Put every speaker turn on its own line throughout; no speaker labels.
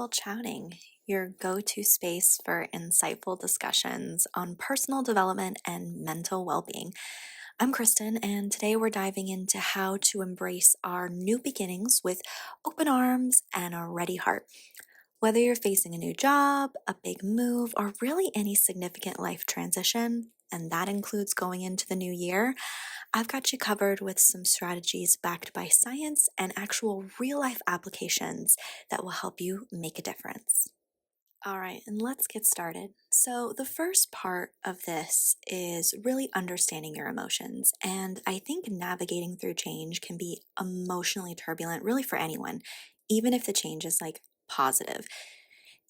Mindful Chatting, your go to space for insightful discussions on personal development and mental well being. I'm Kristen, and today we're diving into how to embrace our new beginnings with open arms and a ready heart. Whether you're facing a new job, a big move, or really any significant life transition, and that includes going into the new year, I've got you covered with some strategies backed by science and actual real life applications that will help you make a difference. All right, and let's get started. So, the first part of this is really understanding your emotions. And I think navigating through change can be emotionally turbulent, really for anyone, even if the change is like positive.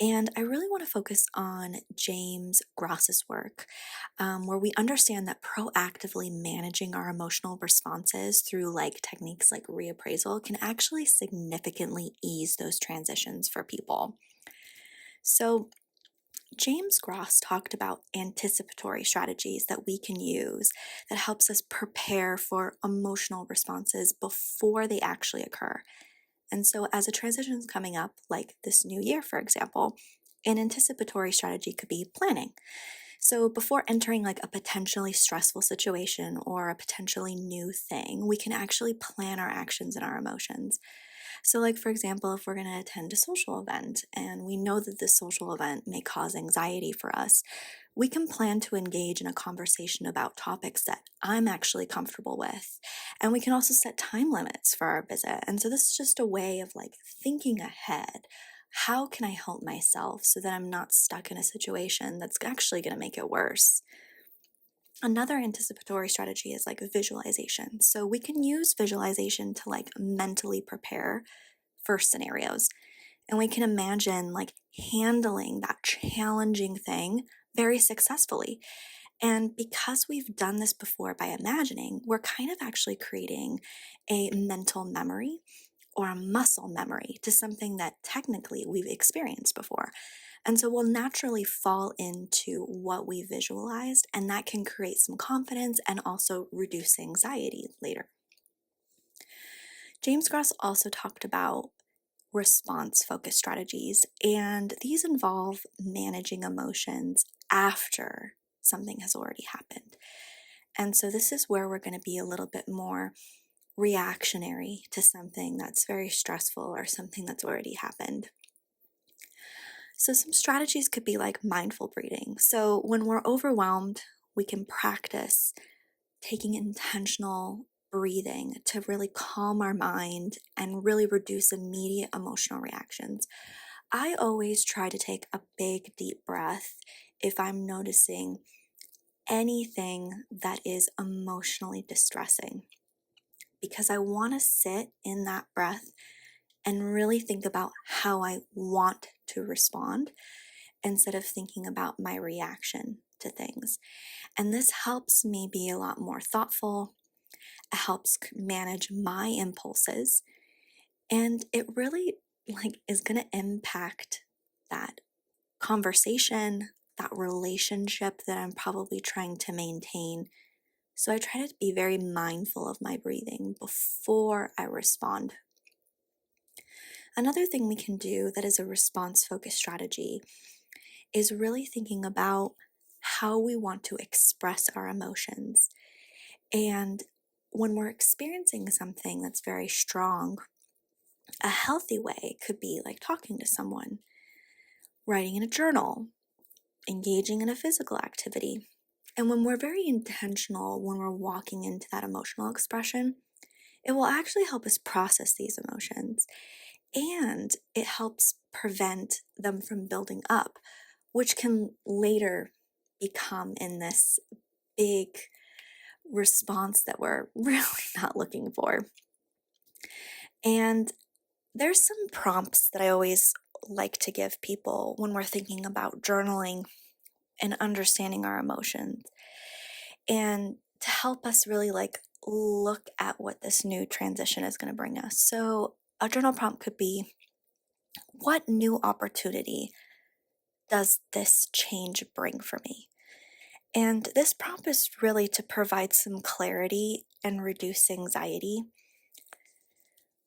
And I really want to focus on James Gross's work, where we understand that proactively managing our emotional responses through like techniques like reappraisal can actually significantly ease those transitions for people. So, James Gross talked about anticipatory strategies that we can use that helps us prepare for emotional responses before they actually occur. And so, as a transition is coming up, like this new year, for example, an anticipatory strategy could be planning. So, before entering like a potentially stressful situation or a potentially new thing, we can actually plan our actions and our emotions. So, like for example, if we're going to attend a social event and we know that this social event may cause anxiety for us, we can plan to engage in a conversation about topics that I'm actually comfortable with. And we can also set time limits for our visit. And so, this is just a way of like thinking ahead. How can I help myself so that I'm not stuck in a situation that's actually going to make it worse? Another anticipatory strategy is like visualization. So we can use visualization to like mentally prepare for scenarios. And we can imagine like handling that challenging thing very successfully. And because we've done this before by imagining, we're kind of actually creating a mental memory or a muscle memory to something that technically we've experienced before. And so we'll naturally fall into what we visualized, and that can create some confidence and also reduce anxiety later. James Gross also talked about response focused strategies, and these involve managing emotions after something has already happened. And so this is where we're going to be a little bit more reactionary to something that's very stressful or something that's already happened. So, some strategies could be like mindful breathing. So, when we're overwhelmed, we can practice taking intentional breathing to really calm our mind and really reduce immediate emotional reactions. I always try to take a big, deep breath if I'm noticing anything that is emotionally distressing because I want to sit in that breath and really think about how I want to respond instead of thinking about my reaction to things. And this helps me be a lot more thoughtful. It helps manage my impulses, and it really like is going to impact that conversation, that relationship that I'm probably trying to maintain. So I try to be very mindful of my breathing before I respond. Another thing we can do that is a response focused strategy is really thinking about how we want to express our emotions. And when we're experiencing something that's very strong, a healthy way could be like talking to someone, writing in a journal, engaging in a physical activity. And when we're very intentional, when we're walking into that emotional expression, it will actually help us process these emotions and it helps prevent them from building up, which can later become in this big response that we're really not looking for. And there's some prompts that I always like to give people when we're thinking about journaling and understanding our emotions and to help us really like look at what this new transition is going to bring us. So a journal prompt could be, what new opportunity does this change bring for me? And this prompt is really to provide some clarity and reduce anxiety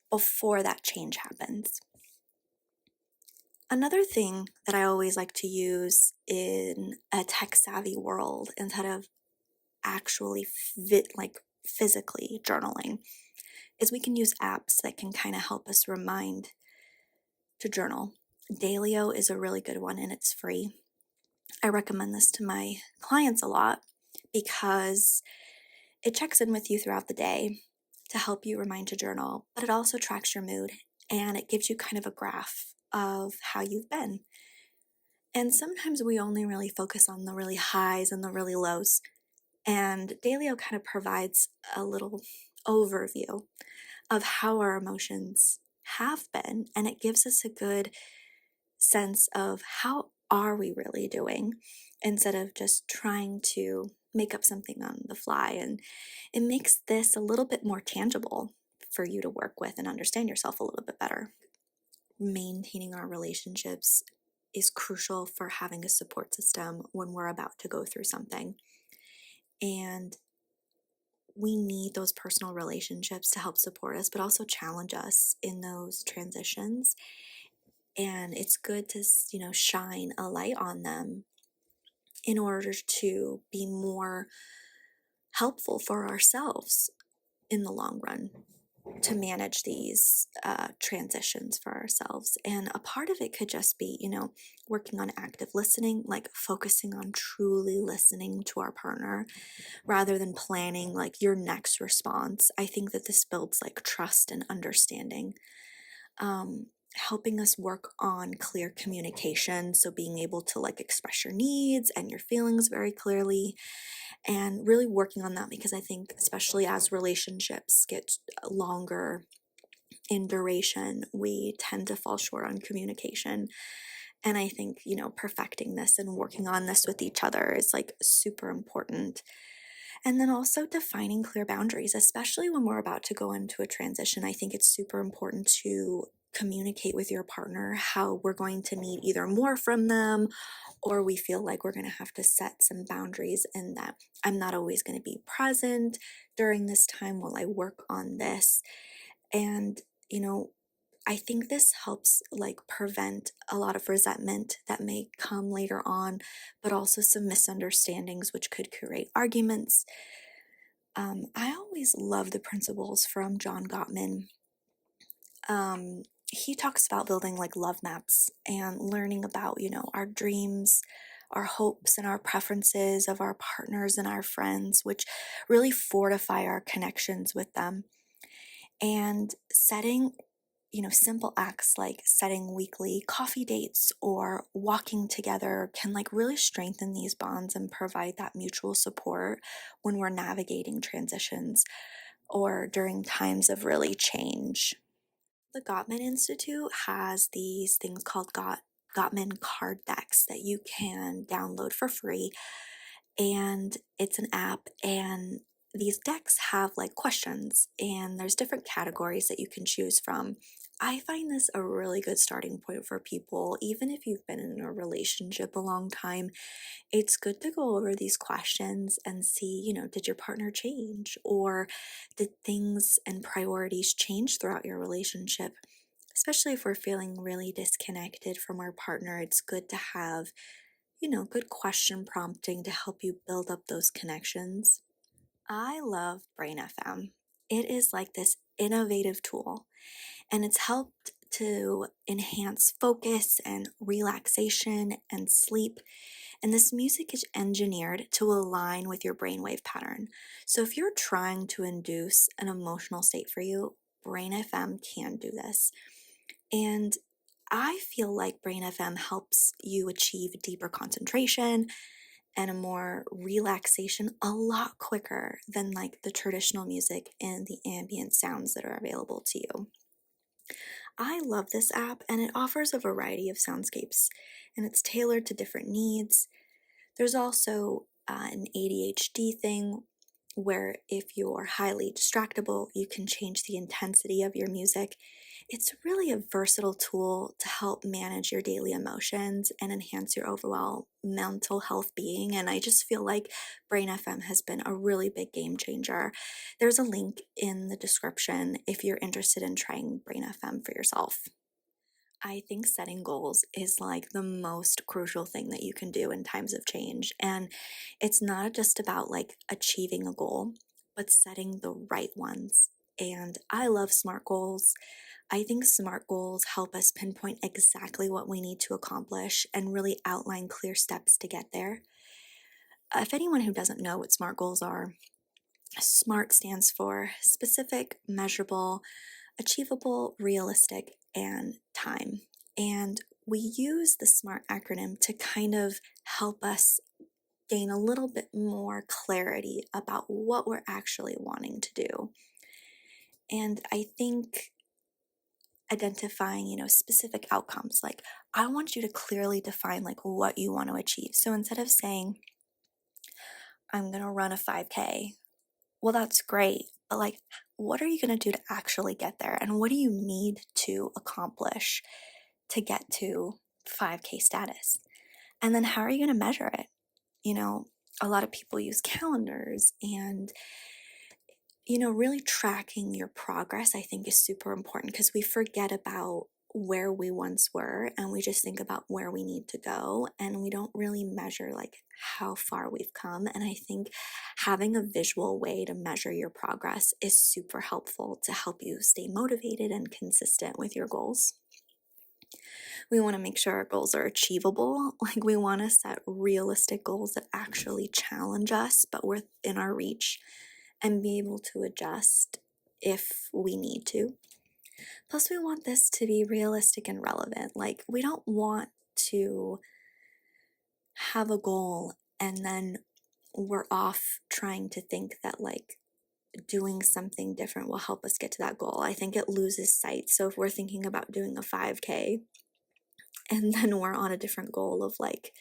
before that change happens. Another thing that I always like to use in a tech savvy world instead of actually physically journaling is we can use apps that can kind of help us remind to journal. Dailyo is a really good one and it's free. I recommend this to my clients a lot because it checks in with you throughout the day to help you remind to journal, but it also tracks your mood and it gives you kind of a graph of how you've been. And sometimes we only really focus on the really highs and the really lows. And Dailyo kind of provides a little overview of how our emotions have been, and it gives us a good sense of how are we really doing instead of just trying to make up something on the fly. And it makes this a little bit more tangible for you to work with and understand yourself a little bit better. Maintaining our relationships is crucial for having a support system when we're about to go through something. And we need those personal relationships to help support us, but also challenge us in those transitions. And it's good to, shine a light on them in order to be more helpful for ourselves in the long run to manage these transitions for ourselves. And a part of it could just be, working on active listening, like focusing on truly listening to our partner rather than planning like your next response. I think that this builds like trust and understanding. Helping us work on clear communication. So being able to like express your needs and your feelings very clearly and really working on that because I think, especially as relationships get longer in duration, we tend to fall short on communication. And I think, perfecting this and working on this with each other is like super important. And then also defining clear boundaries, especially when we're about to go into a transition. I think it's super important to communicate with your partner how we're going to need either more from them or we feel like we're going to have to set some boundaries in that I'm not always going to be present during this time while I work on this. And, I think this helps like prevent a lot of resentment that may come later on, but also some misunderstandings which could create arguments. I always love the principles from John Gottman. He talks about building like love maps and learning about, our dreams, our hopes, and our preferences of our partners and our friends, which really fortify our connections with them. And setting simple acts like setting weekly coffee dates or walking together can like really strengthen these bonds and provide that mutual support when we're navigating transitions or during times of really change. The Gottman Institute has these things called Gottman card decks that you can download for free, and it's an app, and these decks have like questions and there's different categories that you can choose from. I find this a really good starting point for people, even if you've been in a relationship a long time. It's good to go over these questions and see, did your partner change or did things and priorities change throughout your relationship? Especially if we're feeling really disconnected from our partner, it's good to have good question prompting to help you build up those connections. I love Brain FM. It is like this innovative tool, and it's helped to enhance focus and relaxation and sleep. And this music is engineered to align with your brainwave pattern. So if you're trying to induce an emotional state for you, Brain FM can do this. And I feel like Brain FM helps you achieve deeper concentration and a more relaxation a lot quicker than like the traditional music and the ambient sounds that are available to you. I love this app and it offers a variety of soundscapes and it's tailored to different needs. There's also an ADHD thing where if you're highly distractible, you can change the intensity of your music. It's really a versatile tool to help manage your daily emotions and enhance your overall mental health being. And I just feel like Brain FM has been a really big game changer. There's a link in the description if you're interested in trying Brain FM for yourself. I think setting goals is like the most crucial thing that you can do in times of change. And it's not just about like achieving a goal, but setting the right ones. And I love SMART goals. I think SMART goals help us pinpoint exactly what we need to accomplish and really outline clear steps to get there. If anyone who doesn't know what SMART goals are, SMART stands for specific, measurable, achievable, realistic, and time. And we use the SMART acronym to kind of help us gain a little bit more clarity about what we're actually wanting to do. And I think identifying, specific outcomes, like I want you to clearly define like what you want to achieve. So instead of saying, I'm going to run a 5K, well, that's great. But like, what are you going to do to actually get there? And what do you need to accomplish to get to 5K status? And then how are you going to measure it? A lot of people use calendars and, really tracking your progress, I think is super important because we forget about where we once were and we just think about where we need to go and we don't really measure like how far we've come. And I think having a visual way to measure your progress is super helpful to help you stay motivated and consistent with your goals. We want to make sure our goals are achievable. Like we want to set realistic goals that actually challenge us, but within our reach, and be able to adjust if we need to. Plus, we want this to be realistic and relevant. Like, we don't want to have a goal and then we're off trying to think that, like, doing something different will help us get to that goal. I think it loses sight. So, if we're thinking about doing a 5K and then we're on a different goal of, like,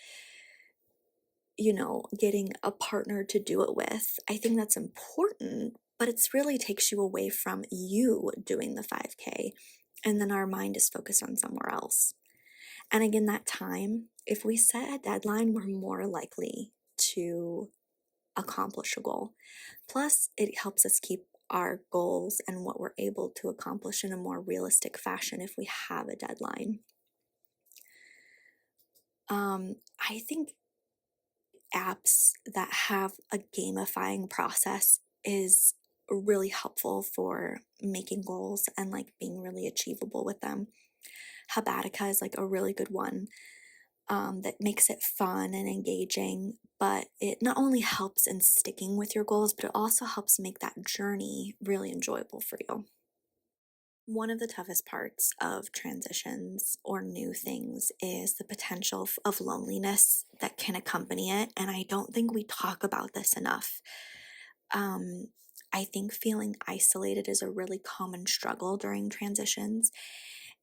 getting a partner to do it with, I think that's important, but it's really takes you away from you doing the 5K. And then our mind is focused on somewhere else. And again, that time, if we set a deadline, we're more likely to accomplish a goal. Plus, it helps us keep our goals and what we're able to accomplish in a more realistic fashion if we have a deadline. I think apps that have a gamifying process is really helpful for making goals and like being really achievable with them. Habatica is like a really good one that makes it fun and engaging, but it not only helps in sticking with your goals, but it also helps make that journey really enjoyable for you. One of the toughest parts of transitions or new things is the potential of loneliness that can accompany it. And I don't think we talk about this enough. Um, I think feeling isolated is a really common struggle during transitions.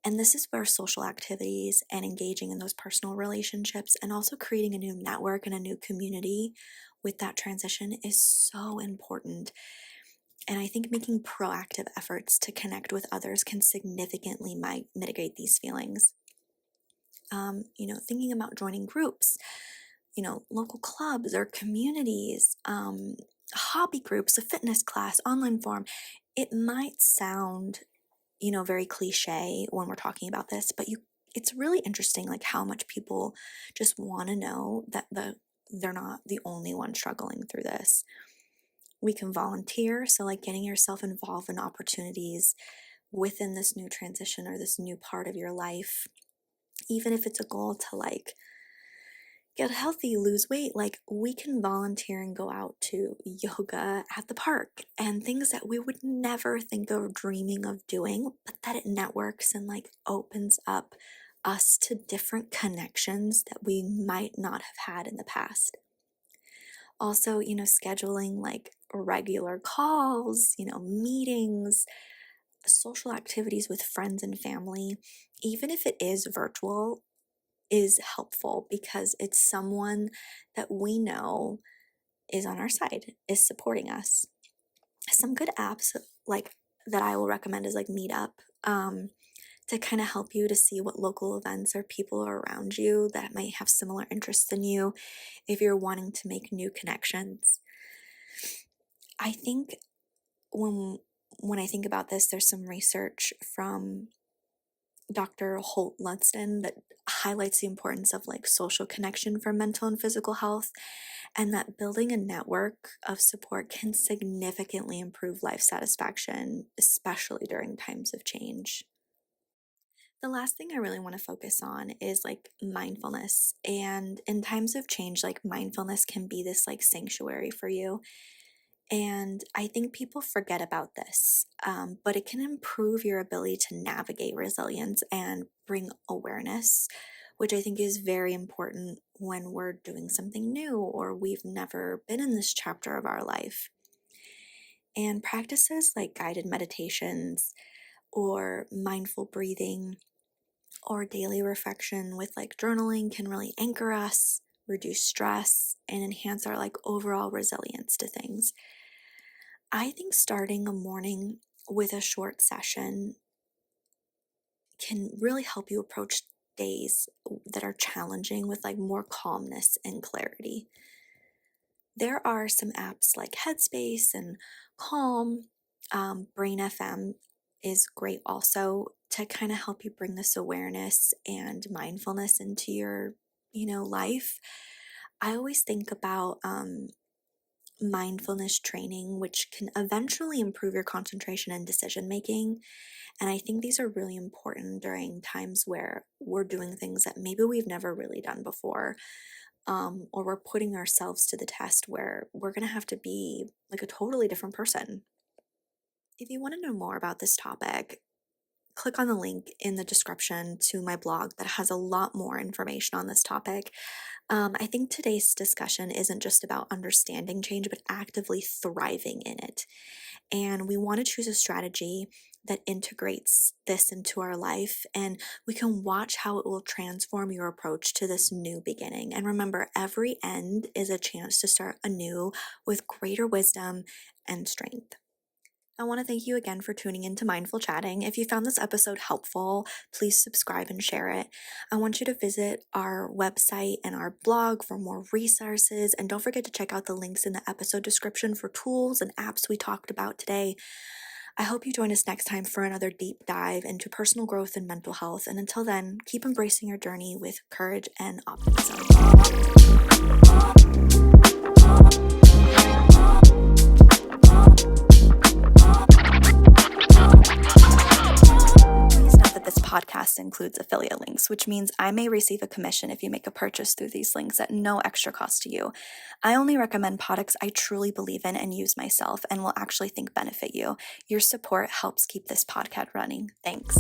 And this is where social activities and engaging in those personal relationships and also creating a new network and a new community with that transition is so important. And I think making proactive efforts to connect with others can significantly mitigate these feelings. Thinking about joining groups, local clubs or communities, hobby groups, a fitness class, online forum. It might sound, very cliche when we're talking about this, but it's really interesting, like how much people just want to know that they're not the only one struggling through this. We can volunteer, so like getting yourself involved in opportunities within this new transition or this new part of your life, even if it's a goal to like get healthy, lose weight, like we can volunteer and go out to yoga at the park and things that we would never think of dreaming of doing, but that it networks and like opens up us to different connections that we might not have had in the past. Also, scheduling like regular calls, meetings, social activities with friends and family, even if it is virtual, is helpful because it's someone that we know is on our side, is supporting us. Some good apps like that I will recommend is like Meetup, to kind of help you to see what local events or people are around you that might have similar interests than you if you're wanting to make new connections. I think when I think about this, there's some research from Dr. Holt Ludston that highlights the importance of like social connection for mental and physical health, and that building a network of support can significantly improve life satisfaction, especially during times of change. The last thing I really want to focus on is like mindfulness. And in times of change, like mindfulness can be this like sanctuary for you. And I think people forget about this, but it can improve your ability to navigate resilience and bring awareness, which I think is very important when we're doing something new or we've never been in this chapter of our life. And practices like guided meditations or mindful breathing or daily reflection with like journaling can really anchor us, reduce stress, and enhance our like overall resilience to things. I think starting a morning with a short session can really help you approach days that are challenging with like more calmness and clarity. There are some apps like Headspace and Calm. Brain FM is great also to kind of help you bring this awareness and mindfulness into your, life. I always think about mindfulness training, which can eventually improve your concentration and decision making. And I think these are really important during times where we're doing things that maybe we've never really done before, or we're putting ourselves to the test where we're going to have to be like a totally different person. If you want to know more about this topic, click on the link in the description to my blog that has a lot more information on this topic. I think today's discussion isn't just about understanding change, but actively thriving in it. And we want to choose a strategy that integrates this into our life, and we can watch how it will transform your approach to this new beginning. And remember, every end is a chance to start anew with greater wisdom and strength. I want to thank you again for tuning into Mindful Chatting. If you found this episode helpful, please subscribe and share it. I want you to visit our website and our blog for more resources, and don't forget to check out the links in the episode description for tools and apps we talked about today. I hope you join us next time for another deep dive into personal growth and mental health. And until then, keep embracing your journey with courage and optimism. This podcast includes affiliate links, which means I may receive a commission if you make a purchase through these links at no extra cost to you. I only recommend products I truly believe in and use myself and will actually think benefit you. Your support helps keep this podcast running. Thanks.